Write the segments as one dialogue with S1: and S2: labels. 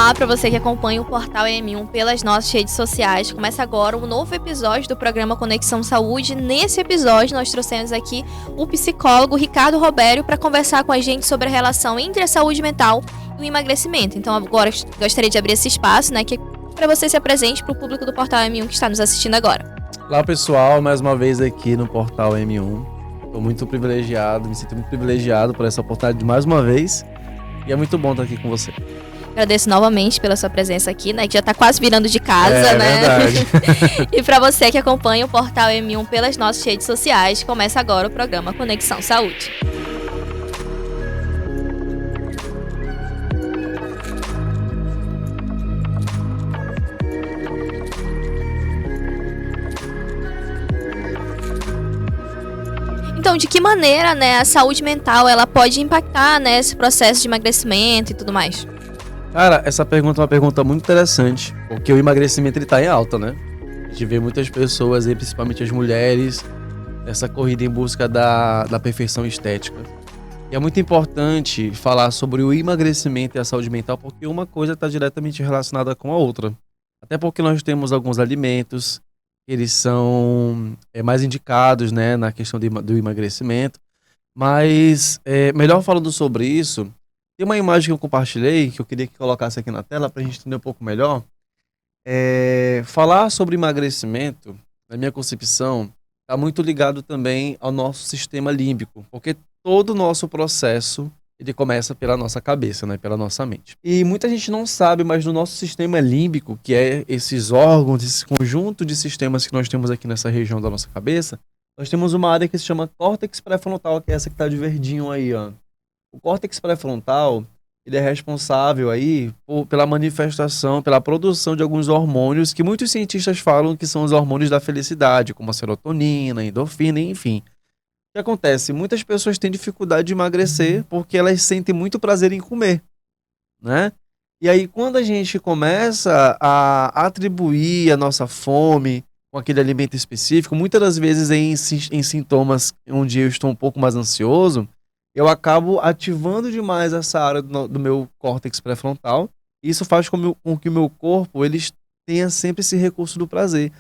S1: Olá para você que acompanha o Portal M1 pelas nossas redes sociais. Começa agora um novo episódio do programa Conexão Saúde. Nesse episódio nós trouxemos aqui o psicólogo Ricardo Robério para conversar com a gente sobre a relação entre a saúde mental e o emagrecimento. Então agora gostaria de abrir esse espaço, para você se apresente para o público do Portal M1 que está nos assistindo agora.
S2: Olá pessoal, mais uma vez aqui no Portal M1. Estou muito privilegiado, me sinto muito privilegiado por essa oportunidade de mais uma vez. E é muito bom estar aqui com você.
S1: Agradeço novamente pela sua presença aqui, que já está quase virando de casa, né?
S2: Verdade.
S1: E para você que acompanha o Portal M1 pelas nossas redes sociais, começa agora o programa Conexão Saúde. Então, de que maneira, a saúde mental ela pode impactar, esse processo de emagrecimento e tudo mais?
S2: Cara, essa pergunta é uma pergunta muito interessante, porque o emagrecimento ele tá em alta, né? A gente vê muitas pessoas, principalmente as mulheres, nessa corrida em busca da perfeição estética. E é muito importante falar sobre o emagrecimento e a saúde mental, porque uma coisa está diretamente relacionada com a outra. Até porque nós temos alguns alimentos que eles são mais indicados, na questão do emagrecimento. Mas, melhor falando sobre isso, tem uma imagem que eu compartilhei, que eu queria que colocasse aqui na tela para a gente entender um pouco melhor. Falar sobre emagrecimento, na minha concepção, está muito ligado também ao nosso sistema límbico, porque todo o nosso processo ele começa pela nossa cabeça, pela nossa mente. E muita gente não sabe, mas no nosso sistema límbico, que é esses órgãos, esse conjunto de sistemas que nós temos aqui nessa região da nossa cabeça, nós temos uma área que se chama córtex pré-frontal, que é essa que está de verdinho aí, ó. O córtex pré-frontal, ele é responsável aí pela manifestação, pela produção de alguns hormônios que muitos cientistas falam que são os hormônios da felicidade, como a serotonina, a endorfina, enfim. O que acontece? Muitas pessoas têm dificuldade de emagrecer porque elas sentem muito prazer em comer, né? E aí, quando a gente começa a atribuir a nossa fome com aquele alimento específico, muitas das vezes em sintomas onde eu estou um pouco mais ansioso, eu acabo ativando demais essa área do meu córtex pré-frontal. E isso faz com que o meu corpo ele tenha sempre esse recurso do prazer.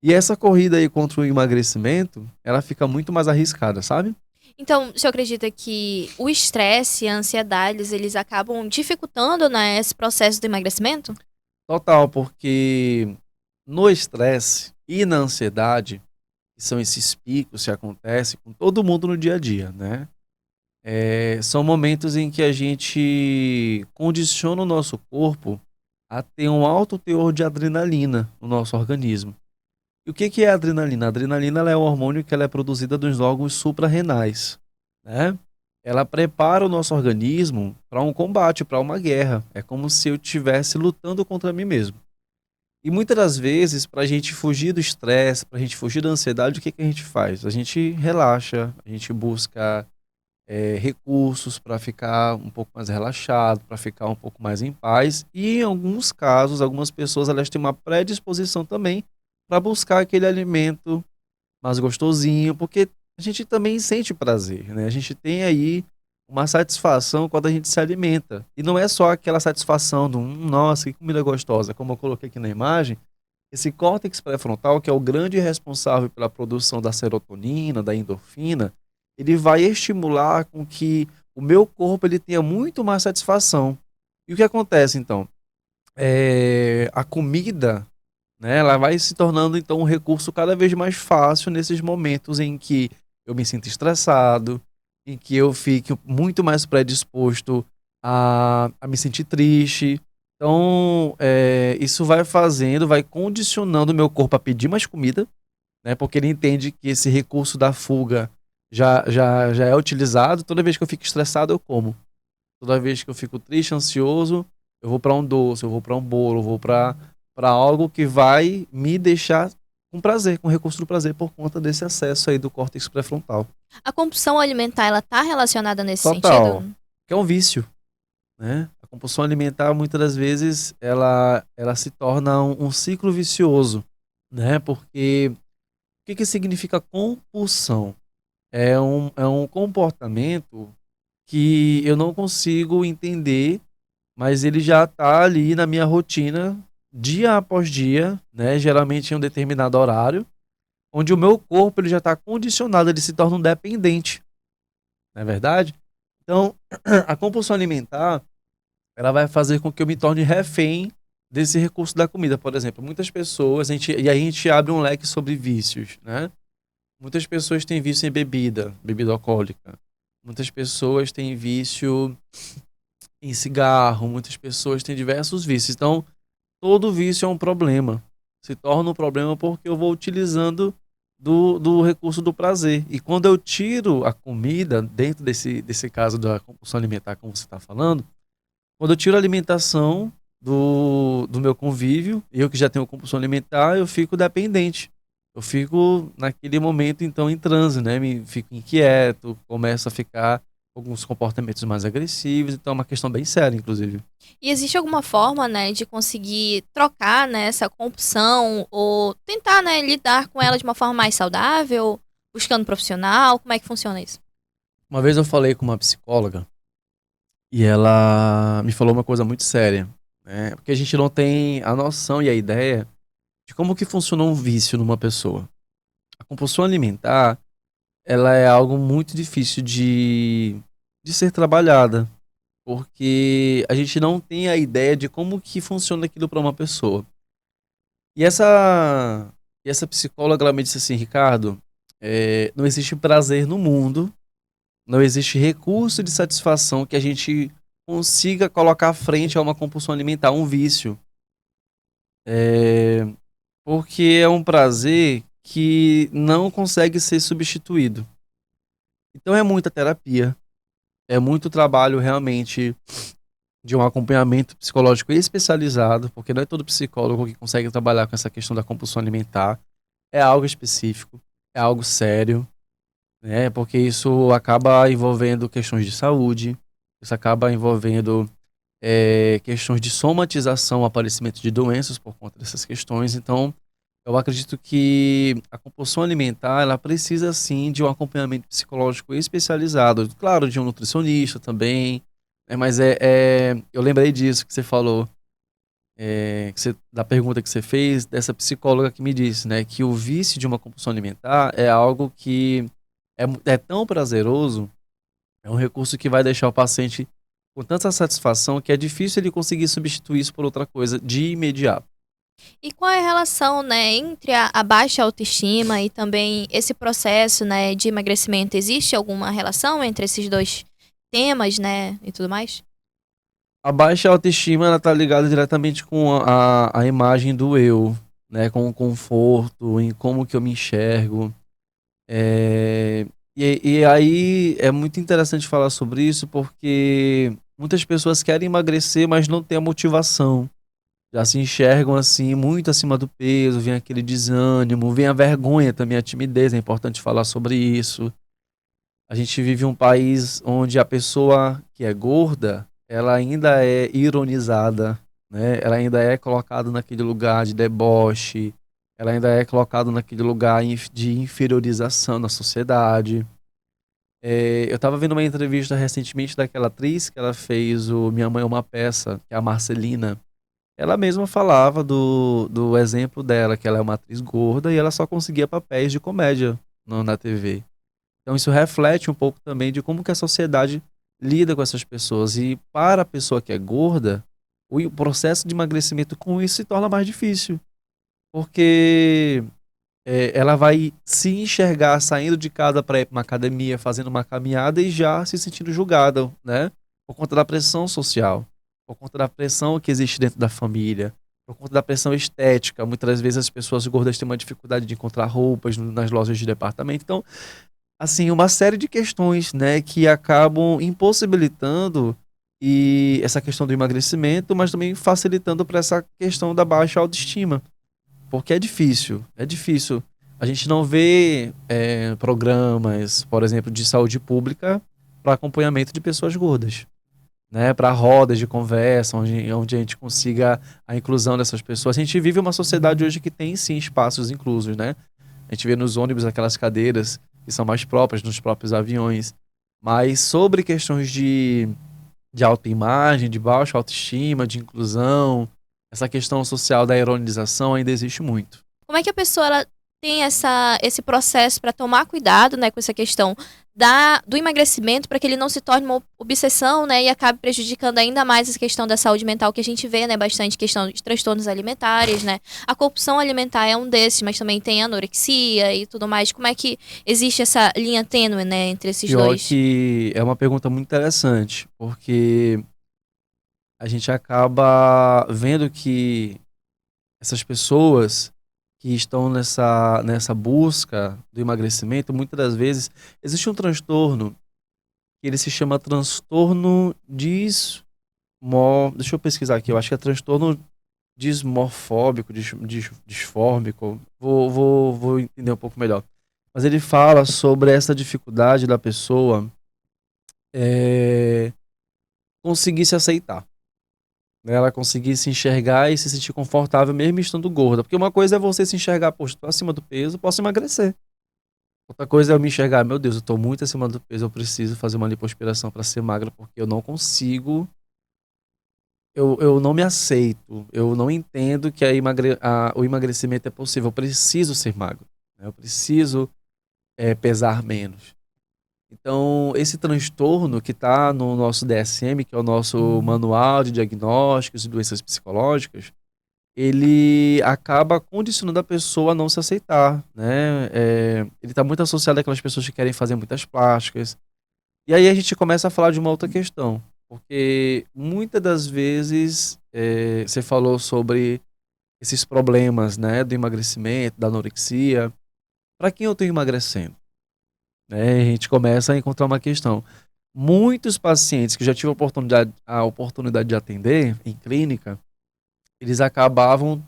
S2: E essa corrida aí contra o emagrecimento, ela fica muito mais arriscada, sabe?
S1: Então, o senhor acredita que o estresse e a ansiedade, eles acabam dificultando, esse processo do emagrecimento?
S2: Total, porque no estresse e na ansiedade, que são esses picos que acontecem com todo mundo no dia a dia, né? São momentos em que a gente condiciona o nosso corpo a ter um alto teor de adrenalina no nosso organismo. E o que é a adrenalina? A adrenalina ela é um hormônio que ela é produzida dos órgãos suprarrenais, né? Ela prepara o nosso organismo para um combate, para uma guerra. É como se eu estivesse lutando contra mim mesmo. E muitas das vezes, para a gente fugir do estresse, para a gente fugir da ansiedade, o que a gente faz? A gente relaxa, a gente busca recursos para ficar um pouco mais relaxado, para ficar um pouco mais em paz. E em alguns casos, algumas pessoas elas têm uma predisposição também para buscar aquele alimento mais gostosinho, porque a gente também sente prazer, né? A gente tem aí uma satisfação quando a gente se alimenta. E não é só aquela satisfação do nossa, que comida gostosa, como eu coloquei aqui na imagem. Esse córtex pré-frontal, que é o grande responsável pela produção da serotonina, da endorfina, ele vai estimular com que o meu corpo ele tenha muito mais satisfação. E o que acontece, então? A comida, ela vai se tornando, então, um recurso cada vez mais fácil nesses momentos em que eu me sinto estressado, em que eu fico muito mais predisposto a me sentir triste. Então, isso vai condicionando o meu corpo a pedir mais comida, né? Porque ele entende que esse recurso da fuga já é utilizado. Toda vez que eu fico estressado, eu como. Toda vez que eu fico triste, ansioso, eu vou para um doce, eu vou para um bolo, eu vou para algo que vai me deixar com prazer, com recurso do prazer por conta desse acesso aí do córtex pré-frontal.
S1: A compulsão alimentar, ela tá relacionada nesse
S2: Total,
S1: sentido?
S2: que é um vício, né? A compulsão alimentar, muitas das vezes, ela se torna um ciclo vicioso, né? Porque o que significa compulsão? É um comportamento que eu não consigo entender, mas ele já está ali na minha rotina, dia após dia, né? Geralmente em um determinado horário, onde o meu corpo ele já está condicionado, ele se torna um dependente, não é verdade? Então, a compulsão alimentar, ela vai fazer com que eu me torne refém desse recurso da comida. Por exemplo, muitas pessoas, e aí a gente abre um leque sobre vícios, né? Muitas pessoas têm vício em bebida, bebida alcoólica. Muitas pessoas têm vício em cigarro, muitas pessoas têm diversos vícios. Então, todo vício é um problema. Se torna um problema porque eu vou utilizando do recurso do prazer. E quando eu tiro a comida, dentro desse caso da compulsão alimentar, como você está falando, quando eu tiro a alimentação do meu convívio, eu que já tenho compulsão alimentar, eu fico dependente. Eu fico naquele momento, então, em transe, né? Fico inquieto, começo a ficar com alguns comportamentos mais agressivos. Então, é uma questão bem séria, inclusive.
S1: E existe alguma forma, né, de conseguir trocar, né, essa compulsão ou tentar, né, lidar com ela de uma forma mais saudável, buscando um profissional? Como é que funciona isso?
S2: Uma vez eu falei com uma psicóloga e ela me falou uma coisa muito séria, né? Porque a gente não tem a noção e a ideia de como que funciona um vício numa pessoa. A compulsão alimentar, ela é algo muito difícil de ser trabalhada, porque a gente não tem a ideia de como que funciona aquilo para uma pessoa. E essa psicóloga, ela me disse assim, Ricardo, não existe prazer no mundo, não existe recurso de satisfação que a gente consiga colocar à frente a uma compulsão alimentar, um vício. É, porque é um prazer que não consegue ser substituído. Então é muita terapia, é muito trabalho realmente de um acompanhamento psicológico especializado, porque não é todo psicólogo que consegue trabalhar com essa questão da compulsão alimentar. É algo específico, é algo sério, né? Porque isso acaba envolvendo questões de saúde, isso acaba envolvendo questões de somatização, aparecimento de doenças por conta dessas questões. Então, eu acredito que a compulsão alimentar, ela precisa sim de um acompanhamento psicológico especializado, claro, de um nutricionista também, né? Mas eu lembrei disso que você falou, da pergunta que você fez, dessa psicóloga que me disse, né, que o vício de uma compulsão alimentar é algo que é tão prazeroso, é um recurso que vai deixar o paciente com tanta satisfação que é difícil ele conseguir substituir isso por outra coisa de imediato.
S1: E qual é a relação, né, entre a baixa autoestima e também esse processo, né, de emagrecimento? Existe alguma relação entre esses dois temas, né, e tudo mais?
S2: A baixa autoestima, ela tá ligada diretamente com a imagem do eu, né, com o conforto, em como que eu me enxergo. É, e aí é muito interessante falar sobre isso porque muitas pessoas querem emagrecer, mas não têm a motivação. Já se enxergam assim, muito acima do peso, vem aquele desânimo, vem a vergonha também, a timidez, é importante falar sobre isso. A gente vive um país onde a pessoa que é gorda, ela ainda é ironizada, né? Ela ainda é colocada naquele lugar de deboche, ela ainda é colocada naquele lugar de inferiorização na sociedade. Eu estava vendo uma entrevista recentemente daquela atriz que ela fez o Minha Mãe é uma Peça, que é a Marcelina. Ela mesma falava do exemplo dela, que ela é uma atriz gorda e ela só conseguia papéis de comédia na TV. Então isso reflete um pouco também de como que a sociedade lida com essas pessoas. E para a pessoa que é gorda, o processo de emagrecimento com isso se torna mais difícil. Porque ela vai se enxergar saindo de casa para ir para uma academia, fazendo uma caminhada e já se sentindo julgada, né? Por conta da pressão social, por conta da pressão que existe dentro da família, por conta da pressão estética. Muitas vezes as pessoas gordas têm uma dificuldade de encontrar roupas nas lojas de departamento. Então, assim, uma série de questões, né, que acabam impossibilitando essa questão do emagrecimento, mas também facilitando para essa questão da baixa autoestima. Porque é difícil, é difícil. A gente não vê programas, por exemplo, de saúde pública para acompanhamento de pessoas gordas, né? Para rodas de conversa, onde a gente consiga a inclusão dessas pessoas. A gente vive uma sociedade hoje que tem, sim, espaços inclusos, né? A gente vê nos ônibus aquelas cadeiras que são mais próprias, nos próprios aviões. Mas sobre questões de autoimagem, de baixa autoestima, de inclusão. Essa questão social da ironização ainda existe muito.
S1: Como é que a pessoa ela tem esse processo para tomar cuidado, né, com essa questão do emagrecimento, para que ele não se torne uma obsessão, né, e acabe prejudicando ainda mais essa questão da saúde mental que a gente vê, né, bastante questão de transtornos alimentares, né? A compulsão alimentar é um desses, mas também tem a anorexia e tudo mais. Como é que existe essa linha tênue, né, entre esses
S2: Pior
S1: dois?
S2: que é uma pergunta muito interessante, porque a gente acaba vendo que essas pessoas que estão nessa busca do emagrecimento, muitas das vezes existe um transtorno que ele se chama transtorno deixa eu pesquisar aqui, eu acho que é transtorno dismorfóbico, disfórmico. Vou entender um pouco melhor. Mas ele fala sobre essa dificuldade da pessoa conseguir se aceitar, né? Ela conseguir se enxergar e se sentir confortável mesmo estando gorda. Porque uma coisa é você se enxergar, poxa, tô acima do peso, posso emagrecer. Outra coisa é eu me enxergar, meu Deus, eu tô muito acima do peso, eu preciso fazer uma lipoaspiração para ser magra, porque eu não consigo, eu não me aceito, eu não entendo que o emagrecimento é possível, eu preciso ser magro, né? Eu preciso pesar menos. Então, esse transtorno que está no nosso DSM, que é o nosso Manual de Diagnósticos de Doenças Psicológicas, ele acaba condicionando a pessoa a não se aceitar, né? Ele está muito associado àquelas pessoas que querem fazer muitas plásticas. E aí a gente começa a falar de uma outra questão, porque muitas das vezes você falou sobre esses problemas, né, do emagrecimento, da anorexia. Para quem eu estou emagrecendo? Né? A gente começa a encontrar uma questão. Muitos pacientes que já tive a oportunidade de atender em clínica, eles acabavam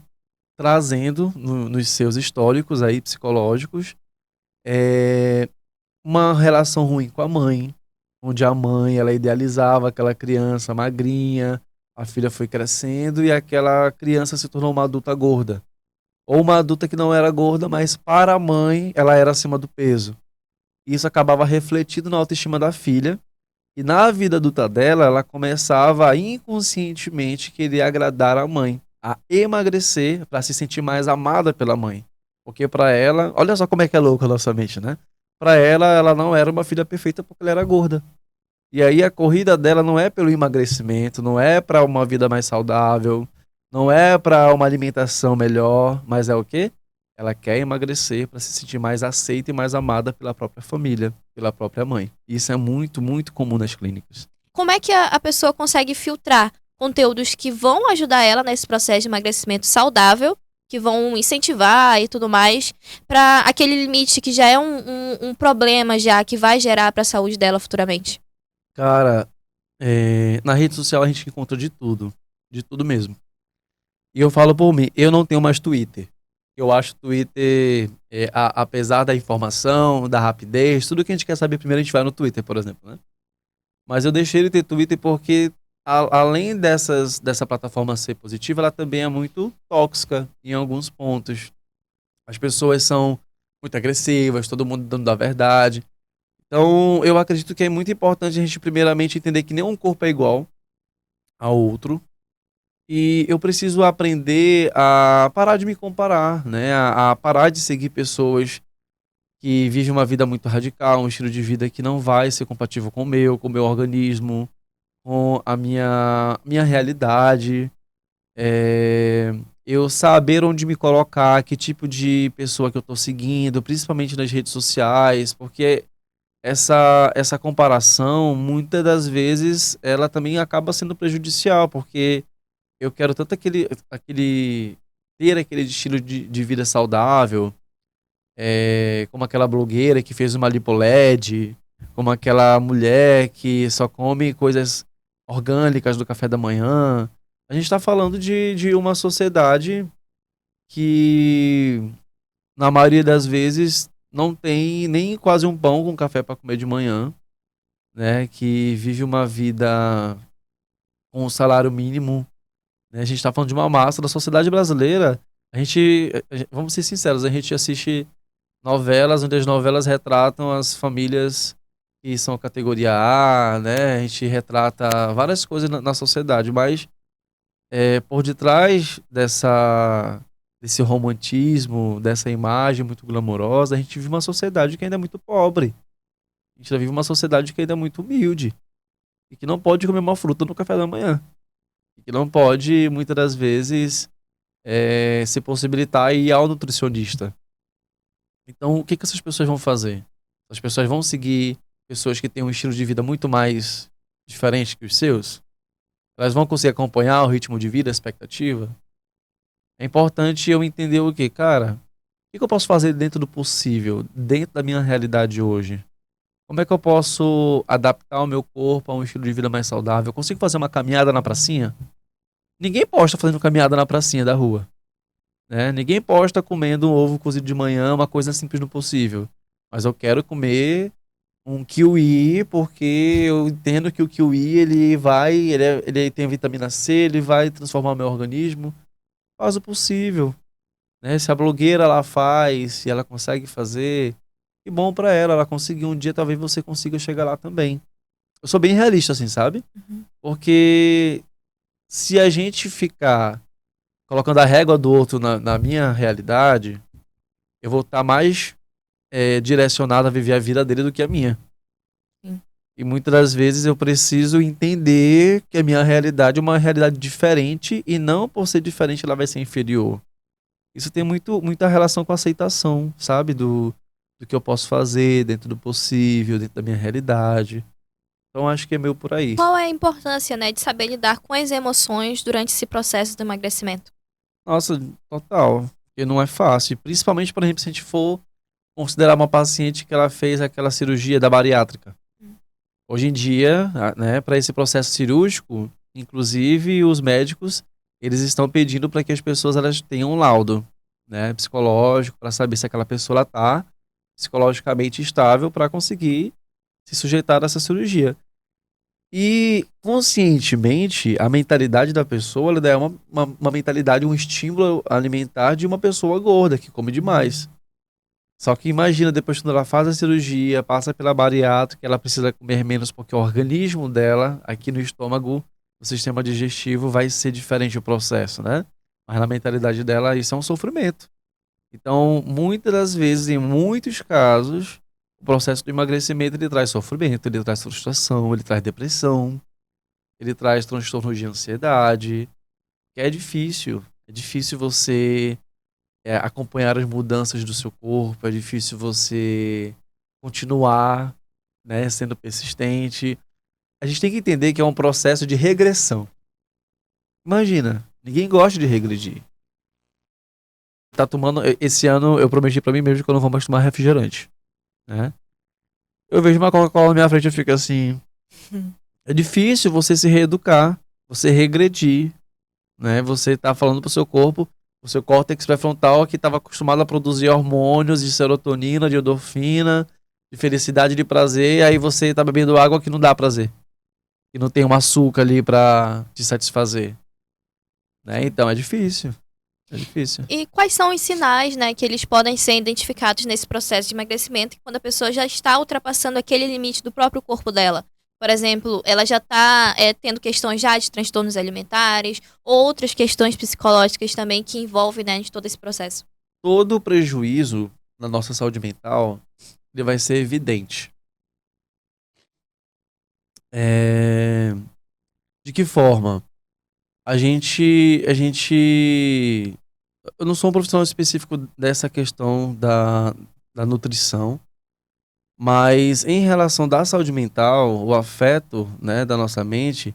S2: trazendo nos seus históricos aí psicológicos uma relação ruim com a mãe, onde a mãe ela idealizava aquela criança magrinha, a filha foi crescendo e aquela criança se tornou uma adulta gorda. Ou uma adulta que não era gorda, mas para a mãe ela era acima do peso. Isso acabava refletindo na autoestima da filha. E na vida adulta dela, ela começava a inconscientemente querer agradar a mãe, a emagrecer para se sentir mais amada pela mãe. Porque para ela, olha só como é que é louco a nossa mente, né? Para ela, ela não era uma filha perfeita porque ela era gorda. E aí a corrida dela não é pelo emagrecimento, não é para uma vida mais saudável, não é para uma alimentação melhor, mas é o quê? Ela quer emagrecer para se sentir mais aceita e mais amada pela própria família, pela própria mãe. Isso é muito, muito comum nas clínicas.
S1: Como é que a pessoa consegue filtrar conteúdos que vão ajudar ela nesse processo de emagrecimento saudável, que vão incentivar e tudo mais, para aquele limite que já é um problema já, que vai gerar para a saúde dela futuramente?
S2: Cara, na rede social a gente encontra de tudo mesmo. E eu falo por mim, eu não tenho mais Twitter. Eu acho Twitter, apesar da informação, da rapidez, tudo que a gente quer saber primeiro a gente vai no Twitter, por exemplo, né? Mas eu deixei de ter Twitter porque, além dessa plataforma ser positiva, ela também é muito tóxica em alguns pontos. As pessoas são muito agressivas, todo mundo dando da verdade. Então, eu acredito que é muito importante a gente, primeiramente, entender que nenhum corpo é igual ao outro. E eu preciso aprender a parar de me comparar, né? A parar de seguir pessoas que vivem uma vida muito radical, um estilo de vida que não vai ser compatível com o meu organismo, com a minha realidade. Eu saber onde me colocar, que tipo de pessoa que eu estou seguindo, principalmente nas redes sociais, porque essa comparação, muitas das vezes, ela também acaba sendo prejudicial, porque eu quero tanto ter aquele estilo de vida saudável, como aquela blogueira que fez uma lipoled, como aquela mulher que só come coisas orgânicas do café da manhã. A gente está falando de uma sociedade que, na maioria das vezes, não tem nem quase um pão com café para comer de manhã, né? Que vive uma vida com um salário mínimo, né? A gente está falando de uma massa da sociedade brasileira. Vamos ser sinceros, a gente assiste novelas onde as novelas retratam as famílias que são categoria A, né? A gente retrata várias coisas na sociedade, mas por detrás desse romantismo, dessa imagem muito glamourosa, a gente vive uma sociedade que ainda é muito pobre. A gente vive uma sociedade que ainda é muito humilde e que não pode comer uma fruta no café da manhã. E que não pode, muitas das vezes, se possibilitar ir ao nutricionista. Então, o que que essas pessoas vão fazer? As pessoas vão seguir pessoas que têm um estilo de vida muito mais diferente que os seus? Elas vão conseguir acompanhar o ritmo de vida, a expectativa? É importante eu entender o quê? Cara, o que que eu posso fazer dentro do possível, dentro da minha realidade hoje? Como é que eu posso adaptar o meu corpo a um estilo de vida mais saudável? Eu consigo fazer uma caminhada na pracinha? Ninguém posta fazendo caminhada na pracinha da rua, né? Ninguém posta comendo um ovo cozido de manhã, uma coisa simples no possível. Mas eu quero comer um kiwi porque eu entendo que o kiwi ele tem vitamina C, ele vai transformar o meu organismo. Faz o possível, né? Se a blogueira ela faz, se ela consegue fazer, que bom pra ela, ela conseguiu um dia, talvez você consiga chegar lá também. Eu sou bem realista assim, sabe?
S1: Uhum.
S2: Porque se a gente ficar colocando a régua do outro na minha realidade, eu vou estar mais direcionado a viver a vida dele do que a minha.
S1: Sim.
S2: E muitas das vezes eu preciso entender que a minha realidade é uma realidade diferente e não por ser diferente ela vai ser inferior. Isso tem muita relação com a aceitação, sabe? Do que eu posso fazer dentro do possível, dentro da minha realidade. Então acho que é meio por aí.
S1: Qual é a importância, né, de saber lidar com as emoções durante esse processo do emagrecimento?
S2: Nossa, total. Porque não é fácil. Principalmente, por exemplo, se a gente for considerar uma paciente que ela fez aquela cirurgia da bariátrica.
S1: Hum.
S2: Hoje em dia, né, para esse processo cirúrgico, inclusive os médicos, eles estão pedindo para que as pessoas elas tenham um laudo, né, psicológico, para saber se aquela pessoa está psicologicamente estável para conseguir se sujeitar a essa cirurgia. E conscientemente, a mentalidade da pessoa ela é uma mentalidade, um estímulo alimentar de uma pessoa gorda, que come demais. Só que imagina, depois quando ela faz a cirurgia, passa pela bariátrica, ela precisa comer menos porque o organismo dela, aqui no estômago, o sistema digestivo, vai ser diferente o processo, né? Mas na mentalidade dela, isso é um sofrimento. Então, muitas das vezes, em muitos casos, o processo do emagrecimento, ele traz sofrimento, ele traz frustração, ele traz depressão, ele traz transtorno de ansiedade, que é difícil. É difícil você acompanhar as mudanças do seu corpo, é difícil você continuar, né, sendo persistente. A gente tem que entender que é um processo de regressão. Imagina, ninguém gosta de regredir. Tá tomando, esse ano eu prometi pra mim mesmo que eu não vou mais tomar refrigerante, né? Eu vejo uma Coca-Cola na minha frente e eu fico assim, é difícil você se reeducar, você regredir, né? Você tá falando pro seu corpo, o seu córtex pré-frontal que estava acostumado a produzir hormônios de serotonina, de endorfina, de felicidade, de prazer, aí você tá bebendo água que não dá prazer. Que não tem um açúcar ali pra te satisfazer, né? Então é difícil. É difícil.
S1: E quais são os sinais, né, que eles podem ser identificados nesse processo de emagrecimento quando a pessoa já está ultrapassando aquele limite do próprio corpo dela? Por exemplo, ela já está tendo questões já de transtornos alimentares, outras questões psicológicas também que envolvem, né, de todo esse processo.
S2: Todo prejuízo na nossa saúde mental, ele vai ser evidente. É... De que forma? Eu não sou um profissional específico dessa questão da nutrição, mas em relação da saúde mental, o afeto, né, da nossa mente,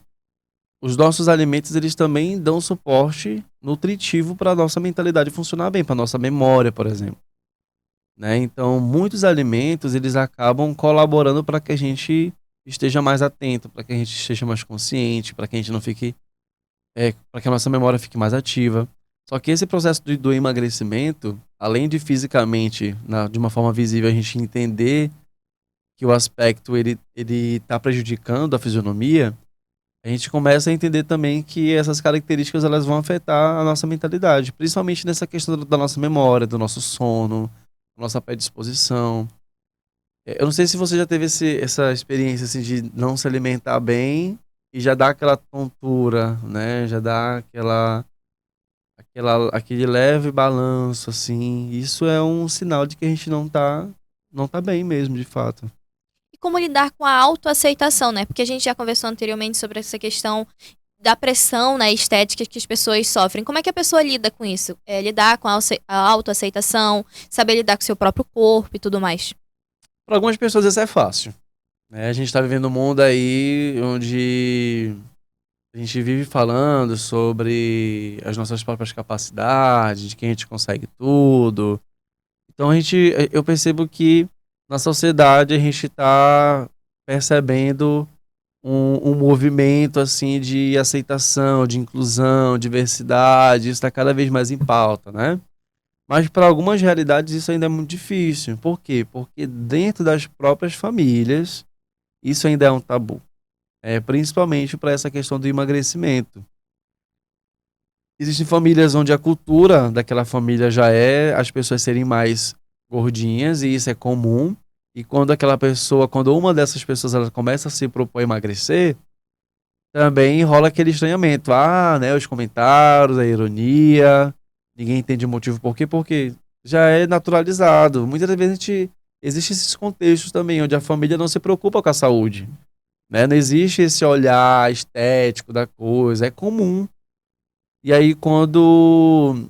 S2: os nossos alimentos eles também dão suporte nutritivo para a nossa mentalidade funcionar bem, para a nossa memória, por exemplo, né? Então, muitos alimentos eles acabam colaborando para que a gente esteja mais atento, para que a gente esteja mais consciente, para que a gente não fique, para que a nossa memória fique mais ativa. Só que esse processo do emagrecimento, além de fisicamente, de uma forma visível, a gente entender que o aspecto ele está prejudicando a fisionomia, a gente começa a entender também que essas características elas vão afetar a nossa mentalidade, principalmente nessa questão da nossa memória, do nosso sono, da nossa predisposição. Eu não sei se você já teve essa experiência assim, de não se alimentar bem e já dá aquela tontura, né? Já dá aquele leve balanço, assim. Isso é um sinal de que a gente não tá bem mesmo, de fato.
S1: E como lidar com a autoaceitação, né? Porque a gente já conversou anteriormente sobre essa questão da pressão, né, estética que as pessoas sofrem. Como é que a pessoa lida com isso? Lidar com a autoaceitação, saber lidar com o seu próprio corpo e tudo mais.
S2: Para algumas pessoas isso é fácil, né? A gente tá vivendo um mundo aí onde a gente vive falando sobre as nossas próprias capacidades, de que a gente consegue tudo. Então eu percebo que na sociedade a gente está percebendo um movimento assim de aceitação, de inclusão, diversidade, isso está cada vez mais em pauta, né? Mas para algumas realidades isso ainda é muito difícil. Por quê? Porque dentro das próprias famílias isso ainda é um tabu. Principalmente para essa questão do emagrecimento. Existem famílias onde a cultura daquela família já é as pessoas serem mais gordinhas, e isso é comum. E quando uma dessas pessoas ela começa a se propor a emagrecer, também rola aquele estranhamento. Ah, né, os comentários, a ironia, ninguém entende o motivo por quê, porque já é naturalizado. Muitas vezes existem esses contextos também, onde a família não se preocupa com a saúde, né? Não existe esse olhar estético da coisa, é comum. E aí, quando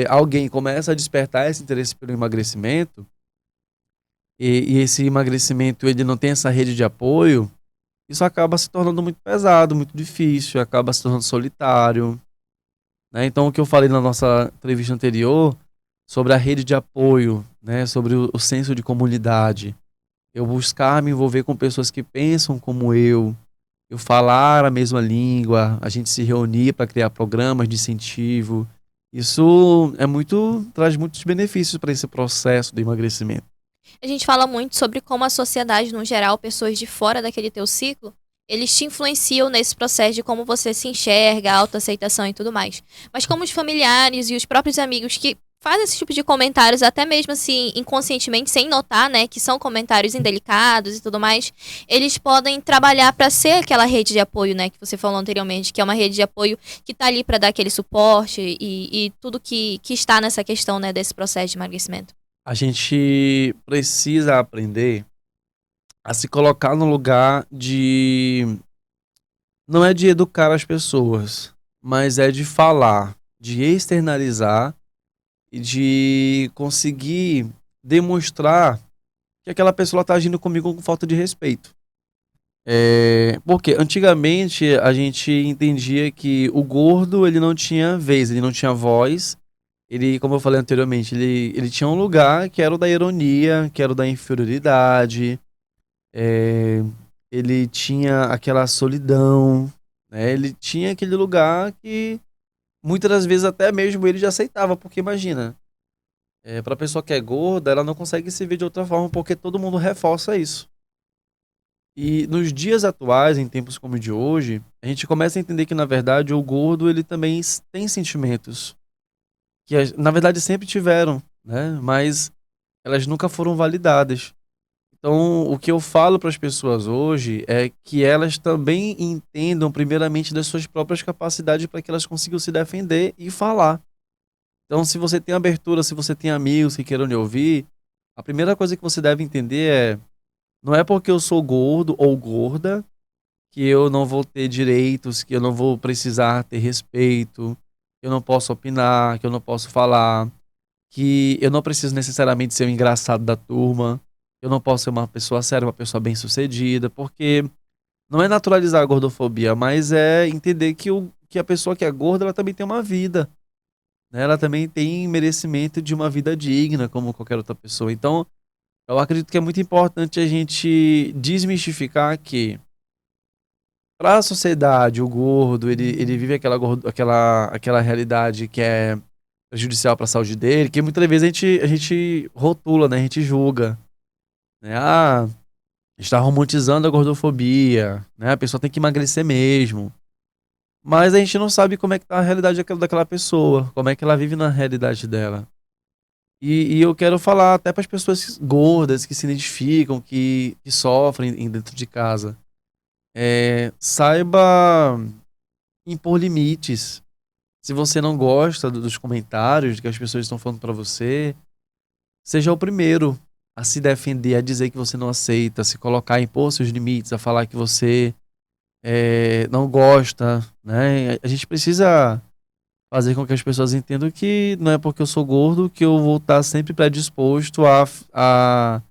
S2: alguém começa a despertar esse interesse pelo emagrecimento, e esse emagrecimento ele não tem essa rede de apoio, isso acaba se tornando muito pesado, muito difícil, acaba se tornando solitário, né? Então, o que eu falei na nossa entrevista anterior, sobre a rede de apoio, né? Sobre o senso de comunidade, eu buscar me envolver com pessoas que pensam como eu falar a mesma língua, a gente se reunir para criar programas de incentivo. Isso traz muitos benefícios para esse processo do emagrecimento.
S1: A gente fala muito sobre como a sociedade, no geral, pessoas de fora daquele teu ciclo, eles te influenciam nesse processo de como você se enxerga, a autoaceitação e tudo mais. Mas como os familiares e os próprios amigos que fazem esse tipo de comentários, até mesmo assim, inconscientemente, sem notar, né, que são comentários indelicados e tudo mais, eles podem trabalhar para ser aquela rede de apoio, né, que você falou anteriormente, que é uma rede de apoio que tá ali para dar aquele suporte e tudo que está nessa questão, né, desse processo de emagrecimento.
S2: A gente precisa aprender a se colocar no lugar não é de educar as pessoas, mas é de falar, de externalizar e de conseguir demonstrar que aquela pessoa está agindo comigo com falta de respeito. Porque antigamente a gente entendia que o gordo ele não tinha vez, ele não tinha voz. Ele, como eu falei anteriormente, ele tinha um lugar que era o da ironia, que era o da inferioridade. é, Ele tinha aquela solidão, né? Ele tinha aquele lugar que muitas das vezes até mesmo ele já aceitava, porque imagina, para a pessoa que é gorda, ela não consegue se ver de outra forma porque todo mundo reforça isso. E nos dias atuais, em tempos como o de hoje, a gente começa a entender que na verdade o gordo ele também tem sentimentos que na verdade sempre tiveram, né? Mas elas nunca foram validadas. Então, o que eu falo para as pessoas hoje é que elas também entendam primeiramente das suas próprias capacidades para que elas consigam se defender e falar. Então, se você tem abertura, se você tem amigos que queiram lhe ouvir, a primeira coisa que você deve entender não é porque eu sou gordo ou gorda que eu não vou ter direitos, que eu não vou precisar ter respeito, que eu não posso opinar, que eu não posso falar, que eu não preciso necessariamente ser o engraçado da turma, eu não posso ser uma pessoa séria, uma pessoa bem-sucedida, porque não é naturalizar a gordofobia, mas é entender que a pessoa que é gorda, ela também tem uma vida, né? Ela também tem merecimento de uma vida digna, como qualquer outra pessoa. Então, eu acredito que é muito importante a gente desmistificar que para a sociedade, o gordo, ele vive aquela realidade que é prejudicial para a saúde dele, que muitas vezes a gente rotula, né? A gente julga, né? Ah, está romantizando a gordofobia, né? A pessoa tem que emagrecer mesmo. Mas a gente não sabe como é que tá a realidade daquela pessoa, como é que ela vive na realidade dela. E eu quero falar até para as pessoas gordas que se identificam, que sofrem dentro de casa. Saiba impor limites. Se você não gosta dos comentários que as pessoas estão falando para você, seja o primeiro a se defender, a dizer que você não aceita, a se colocar, a impor seus limites, a falar que você não gosta, né? A gente precisa fazer com que as pessoas entendam que não é porque eu sou gordo que eu vou estar sempre predisposto a,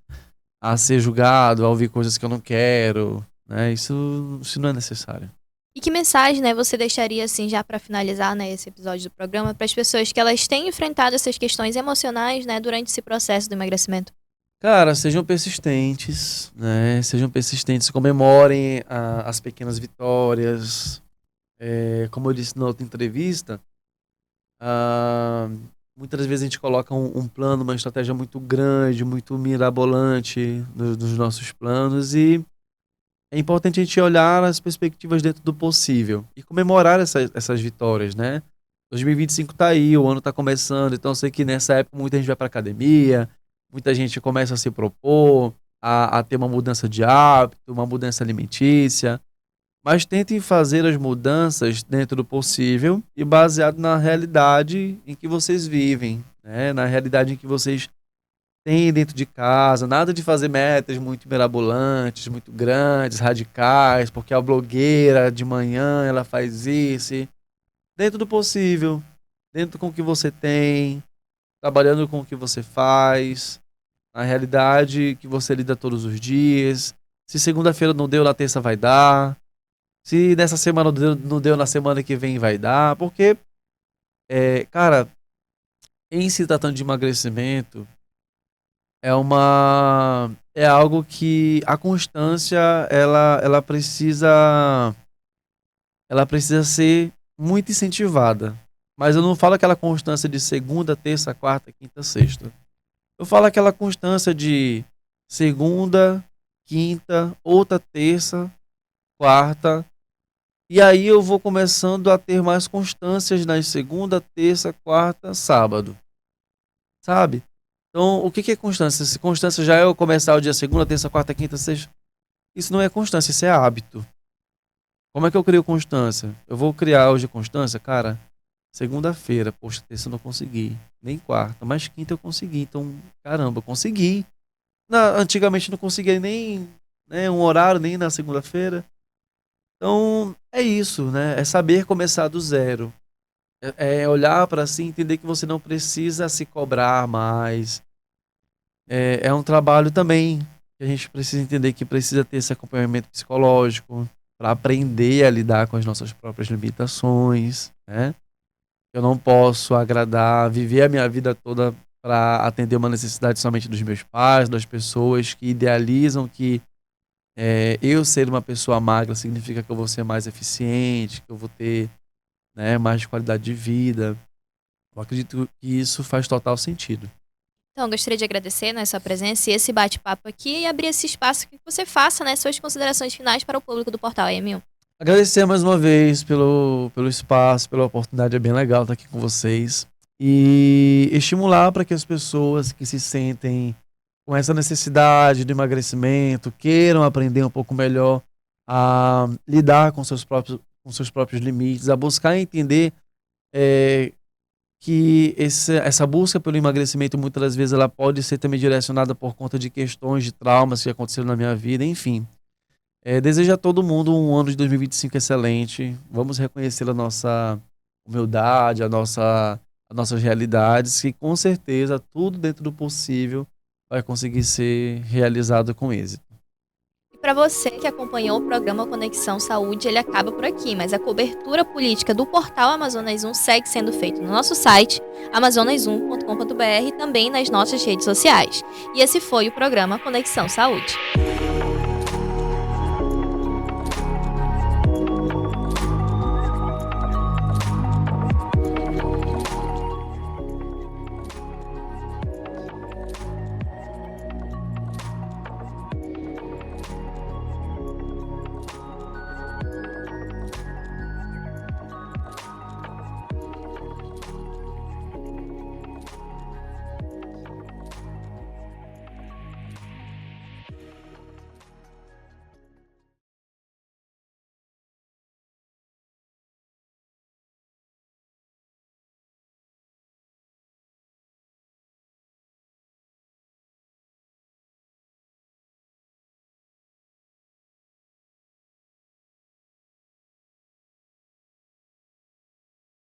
S2: a ser julgado, a ouvir coisas que eu não quero, né? Isso não é necessário.
S1: E que mensagem, né, você deixaria, assim, já para finalizar, né, esse episódio do programa, para as pessoas que elas têm enfrentado essas questões emocionais, né, durante esse processo do emagrecimento?
S2: Cara, sejam persistentes, né? Sejam persistentes, comemorem as pequenas vitórias. Como eu disse na outra entrevista, ah, muitas vezes a gente coloca um plano, uma estratégia muito grande, muito mirabolante nos nossos planos e é importante a gente olhar as perspectivas dentro do possível e comemorar essas vitórias, né? 2025 tá aí, o ano tá começando, então eu sei que nessa época muita gente vai pra academia, muita gente começa a se propor a ter uma mudança de hábito, uma mudança alimentícia, mas tentem fazer as mudanças dentro do possível e baseado na realidade em que vocês vivem, né? Na realidade em que vocês têm dentro de casa, nada de fazer metas muito mirabolantes, muito grandes, radicais, porque a blogueira de manhã ela faz isso. Dentro do possível, dentro com o que você tem, trabalhando com o que você faz, a realidade que você lida todos os dias. Se segunda-feira não deu, na terça vai dar. Se nessa semana não deu, na semana que vem vai dar. Porque, cara, em se tratando de emagrecimento, é algo que a constância ela precisa ser muito incentivada. Mas eu não falo aquela constância de segunda, terça, quarta, quinta, sexta. Eu falo aquela constância de segunda, quinta, outra terça, quarta. E aí eu vou começando a ter mais constâncias nas segunda, terça, quarta, sábado. Sabe? Então, o que é constância? Se constância já é eu começar o dia segunda, terça, quarta, quinta, sexta. Isso não é constância, isso é hábito. Como é que eu crio constância? Eu vou criar hoje constância, cara. Segunda-feira, poxa, terça eu não consegui. Nem quarta, mas quinta eu consegui. Então, caramba, eu consegui. Antigamente eu não conseguia nem, né, um horário, nem na segunda-feira. Então, é isso, né? É saber começar do zero. É olhar para si e entender que você não precisa se cobrar mais. É um trabalho também que a gente precisa entender que precisa ter esse acompanhamento psicológico para aprender a lidar com as nossas próprias limitações, né? Eu não posso agradar, viver a minha vida toda para atender uma necessidade somente dos meus pais, das pessoas que idealizam que eu ser uma pessoa magra significa que eu vou ser mais eficiente, que eu vou ter, né, mais qualidade de vida. Eu acredito que isso faz total sentido.
S1: Então, gostaria de agradecer, né, sua presença e esse bate-papo aqui e abrir esse espaço que você faça, né, suas considerações finais para o público do portal EM1.
S2: Agradecer mais uma vez pelo espaço, pela oportunidade, é bem legal estar aqui com vocês. E estimular para que as pessoas que se sentem com essa necessidade de emagrecimento, queiram aprender um pouco melhor a lidar com seus próprios limites, a buscar entender que essa busca pelo emagrecimento muitas das vezes ela pode ser também direcionada por conta de questões de traumas que aconteceram na minha vida, enfim. Desejo a todo mundo um ano de 2025 excelente. Vamos reconhecer a nossa humildade, as nossas realidades, que com certeza tudo dentro do possível vai conseguir ser realizado com êxito.
S1: E para você que acompanhou o programa Conexão Saúde, ele acaba por aqui, mas a cobertura política do portal Amazonas 1 segue sendo feita no nosso site, amazonas1.com.br e também nas nossas redes sociais. E esse foi o programa Conexão Saúde.